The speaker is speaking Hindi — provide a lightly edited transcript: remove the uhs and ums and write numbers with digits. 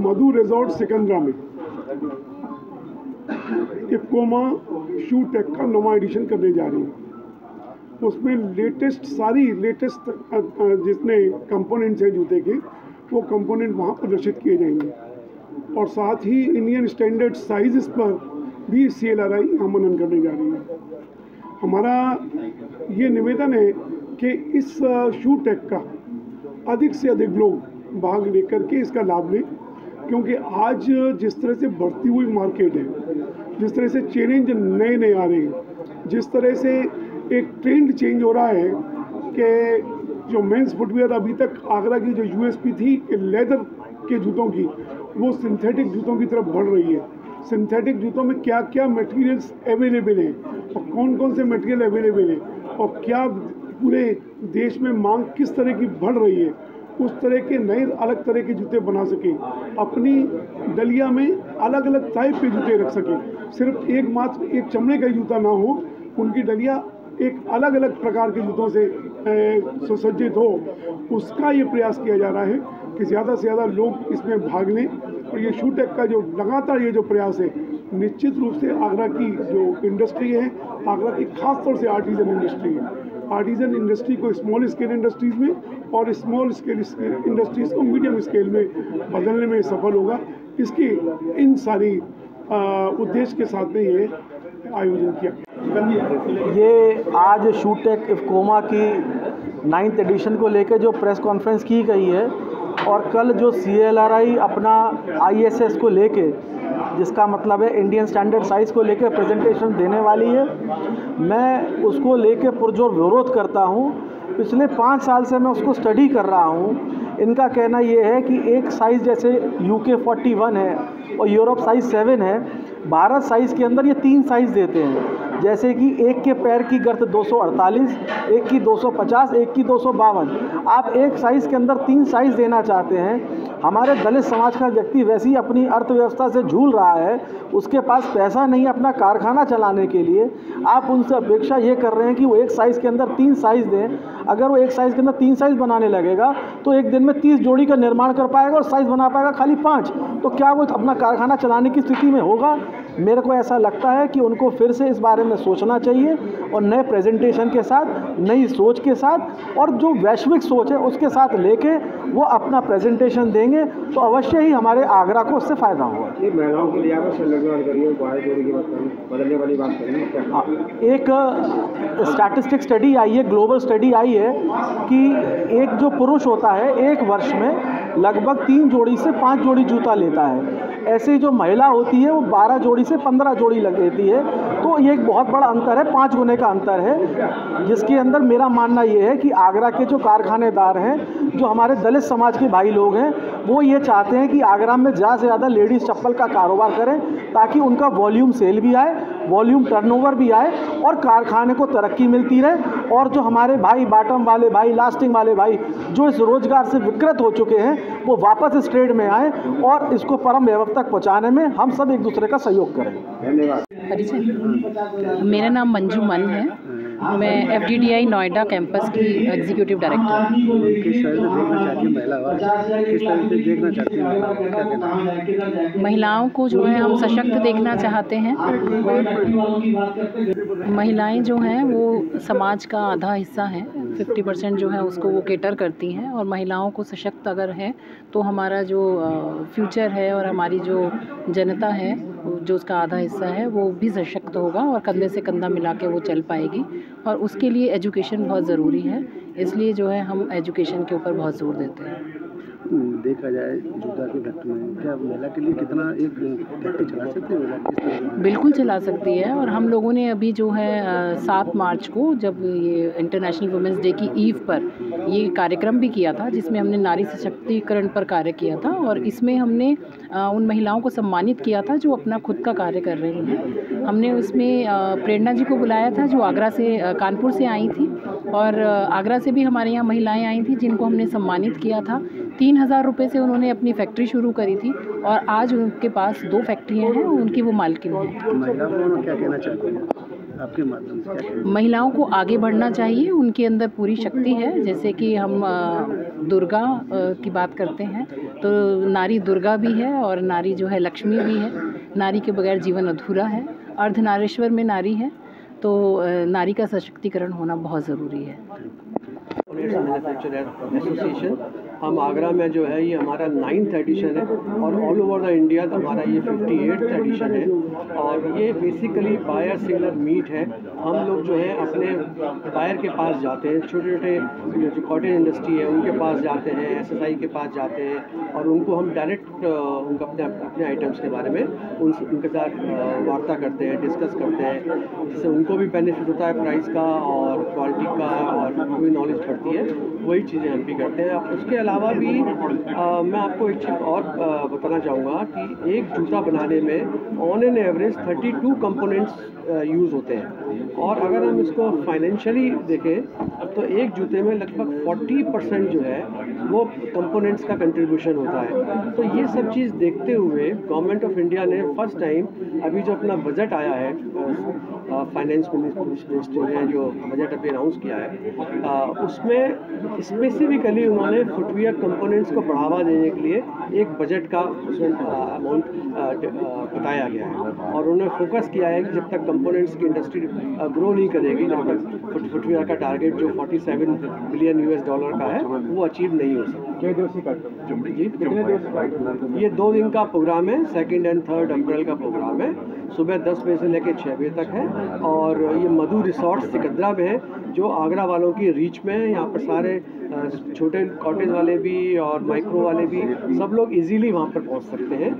मधु रिजॉर्ट सिकंदरा में इफ्कोमा शू टेक का नवा एडिशन करने जा रही है। उसमें सारी लेटेस्ट जितने कंपोनेंट्स हैं जूते के, वो कंपोनेंट वहाँ प्रदर्शित किए जाएंगे। और साथ ही इंडियन स्टैंडर्ड साइज़ पर भी CLRI आमंत्रण करने जा रही है। हमारा ये निवेदन है कि इस शू टेक का अधिक से अधिक लोग भाग लेकर के इसका लाभ लें, क्योंकि आज जिस तरह से बढ़ती हुई मार्केट है, जिस तरह से चैलेंज नए नए आ रहे हैं, जिस तरह से एक ट्रेंड चेंज हो रहा है कि जो मेंस फुटवेयर अभी तक आगरा की जो USP थी कि लेदर के जूतों की, वो सिंथेटिक जूतों की तरफ बढ़ रही है। सिंथेटिक जूतों में क्या क्या मटेरियल्स अवेलेबल हैं और कौन कौन से मटेरियल अवेलेबल हैं और क्या पूरे देश में मांग किस तरह की बढ़ रही है, उस तरह के नए अलग तरह के जूते बना सकें, अपनी डलिया में अलग अलग टाइप के जूते रख सकें। सिर्फ एक चमड़े का जूता ना हो, उनकी डलिया एक अलग अलग प्रकार के जूतों से सुसज्जित हो। उसका ये प्रयास किया जा रहा है कि ज़्यादा से ज़्यादा लोग इसमें भाग लें। और ये शू टेक का जो लगातार ये जो प्रयास है, निश्चित रूप से आगरा की जो इंडस्ट्री है, आगरा की खास तौर से आर्टिजन इंडस्ट्री है, आर्टिजन इंडस्ट्री को स्मॉल स्केल इंडस्ट्रीज़ में और स्मॉल स्केल इंडस्ट्रीज़ को मीडियम स्केल में बदलने में सफल होगा। इसकी इन सारी उद्देश्य के साथ में ये आयोजन किया। ये आज शू टेक इफ्कोमा की 9th एडिशन को लेकर जो प्रेस कॉन्फ्रेंस की गई है, और कल जो CLRI अपना ISS को लेके, जिसका मतलब है इंडियन स्टैंडर्ड साइज़ को लेकर प्रेजेंटेशन देने वाली है, मैं उसको लेके पुरजोर विरोध करता हूँ। पिछले 5 साल से मैं उसको स्टडी कर रहा हूँ। इनका कहना ये है कि एक साइज़ जैसे UK 41 है और यूरोप साइज़ 7 है, भारत साइज़ के अंदर ये 3 साइज़ देते हैं। जैसे कि एक के पैर की गर्थ 248, एक की 250, एक की 252। आप एक साइज़ के अंदर 3 साइज़ देना चाहते हैं। हमारे दलित समाज का व्यक्ति वैसे ही अपनी अर्थव्यवस्था से झूल रहा है, उसके पास पैसा नहीं अपना कारखाना चलाने के लिए। आप उनसे अपेक्षा ये कर रहे हैं कि वो एक साइज़ के अंदर 3 साइज़ दें। अगर वो एक साइज़ के अंदर 3 साइज़ बनाने लगेगा तो एक दिन में 30 जोड़ी का निर्माण कर पाएगा और साइज़ बना पाएगा खाली 5। तो क्या वो अपना कारखाना चलाने की स्थिति में होगा? मेरे को ऐसा लगता है कि उनको फिर से इस बारे में सोचना चाहिए और नए प्रेजेंटेशन के साथ, नई सोच के साथ और जो वैश्विक सोच है उसके साथ लेके वो अपना प्रेजेंटेशन देंगे तो अवश्य ही हमारे आगरा को उससे फ़ायदा होगा। ये महिलाओं के लिए आप बदलने वाली बात करें। एक स्टैटिस्टिक स्टडी आई है, ग्लोबल स्टडी आई है कि एक जो पुरुष होता है एक वर्ष में लगभग 3 जोड़ी से 5 जोड़ी जूता लेता है। ऐसे जो महिला होती है वो 12 जोड़ी से 15 जोड़ी लग लेती है। तो ये एक बहुत बड़ा अंतर है, 5 गुने का अंतर है, जिसके अंदर मेरा मानना ये है कि आगरा के जो कारखानेदार हैं, जो हमारे दलित समाज के भाई लोग हैं, वो ये चाहते हैं कि आगरा में ज़्यादा से ज़्यादा लेडीज़ चप्पल का कारोबार करें ताकि उनका वॉल्यूम सेल भी आए, वॉल्यूम टर्नओवर भी आए और कारखाने को तरक्की मिलती रहे। और जो हमारे भाई बॉटम वाले भाई, लास्टिंग वाले भाई जो इस रोज़गार से विकृत हो चुके हैं, वो वापस इस ट्रेड में आए और इसको परम व्यवस्था तक पहुँचाने में हम सब एक दूसरे का सहयोग करें। परिचय, मेरा नाम मंजू मन है। मैं FDDI नोएडा कैंपस की एग्जीक्यूटिव डायरेक्टर हूँ। महिलाओं को जो है हम सशक्त देखना चाहते हैं। महिलाएं जो हैं वो समाज का आधा हिस्सा हैं, 50% जो है उसको वो केटर करती हैं। और महिलाओं को सशक्त अगर है तो हमारा जो फ्यूचर है और हमारी जो जनता है जो उसका आधा हिस्सा है वो भी सशक्त होगा और कंधे से कंधा मिला के वो चल पाएगी। और उसके लिए एजुकेशन बहुत ज़रूरी है, इसलिए जो है हम एजुकेशन के ऊपर बहुत जोर देते हैं। देखा जाए जूता की फैक्ट्री में क्या महिला के लिए कितना एक फैक्ट्री चला सकती है? बिल्कुल चला सकती है। और हम लोगों ने अभी जो है 7 मार्च को जब ये इंटरनेशनल वुमेंस डे की ईव पर ये कार्यक्रम भी किया था, जिसमें हमने नारी सशक्तिकरण पर कार्य किया था। और इसमें हमने उन महिलाओं को सम्मानित किया था जो अपना खुद का कार्य कर रही हैं। हमने उसमें प्रेरणा जी को बुलाया था जो आगरा से, कानपुर से आई थी, और आगरा से भी हमारे यहाँ महिलाएं आई थी जिनको हमने सम्मानित किया था। 3000 रुपये से उन्होंने अपनी फैक्ट्री शुरू करी थी और आज उनके पास 2 फैक्ट्रियाँ हैं, उनकी वो मालकिन हैं। महिलाओं को क्या कहना चाहते हैं? आपके माध्यम से क्या कहना? महिलाओं को आगे बढ़ना चाहिए, उनके अंदर पूरी शक्ति है। जैसे कि हम दुर्गा की बात करते हैं तो नारी दुर्गा भी है और नारी जो है लक्ष्मी भी है। नारी के बगैर जीवन अधूरा है। अर्धनारीश्वर में नारी है, तो नारी का सशक्तिकरण होना बहुत ज़रूरी है। मैन्युफैक्चरर एसोसिएशन, हम आगरा में जो है ये हमारा 9th एडिशन है और ऑल ओवर द इंडिया हमारा ये 58th एडिशन है। और ये बेसिकली बायर सेलर मीट है। हम लोग जो है अपने बायर के पास जाते हैं, छोटे छोटे जो कॉटेज इंडस्ट्री है उनके पास जाते हैं, एसएसआई के पास जाते हैं और उनको हम डायरेक्ट उनका अपने आइटम्स के बारे में उनके साथ वार्ता करते हैं, डिस्कस करते हैं, जिससे उनको भी बेनिफिट होता है प्राइस का और क्वालिटी का और कोई नॉलेज बढ़ती है। वही चीज़ें हम भी करते हैं। उसके अलावा भी मैं आपको एक चीज़ और बताना चाहूँगा कि एक जूता बनाने में on an average 32 components use होते हैं और अगर हम इसको फाइनेंशियली देखें तो एक जूते में लगभग 40% जो है वो कंपोनेंट्स का कंट्रीब्यूशन होता है। तो ये सब चीज़ देखते हुए गवर्नमेंट ऑफ इंडिया ने फर्स्ट टाइम अभी जो अपना बजट आया है, फाइनेंस मिनिस्ट्री ने जो बजट अभी अनाउंस किया है, उसमें स्पेसिफिकली उन्होंने फुटवियर कंपोनेंट्स को बढ़ावा देने के लिए एक बजट का उसमें अमाउंट बताया गया है और उन्होंने फोकस किया है कि जब तक कंपोनेंट्स की इंडस्ट्री ग्रो नहीं करेगी, जब तक फुटवियर का टारगेट जो $47 बिलियन का है वो अचीव नहीं हो सकता। ये 2 दिन का प्रोग्राम है, 2 और 3 अप्रैल का प्रोग्राम है। सुबह 10 बजे से लेकर 6 बजे तक है और ये मधु रिसोर्ट सिकंदरा में है जो आगरा वालों की रीच में है। यहाँ पर सारे छोटे कॉटेज वाले भी और माइक्रो वाले भी सब लोग इजीली वहाँ पर पहुँच सकते हैं।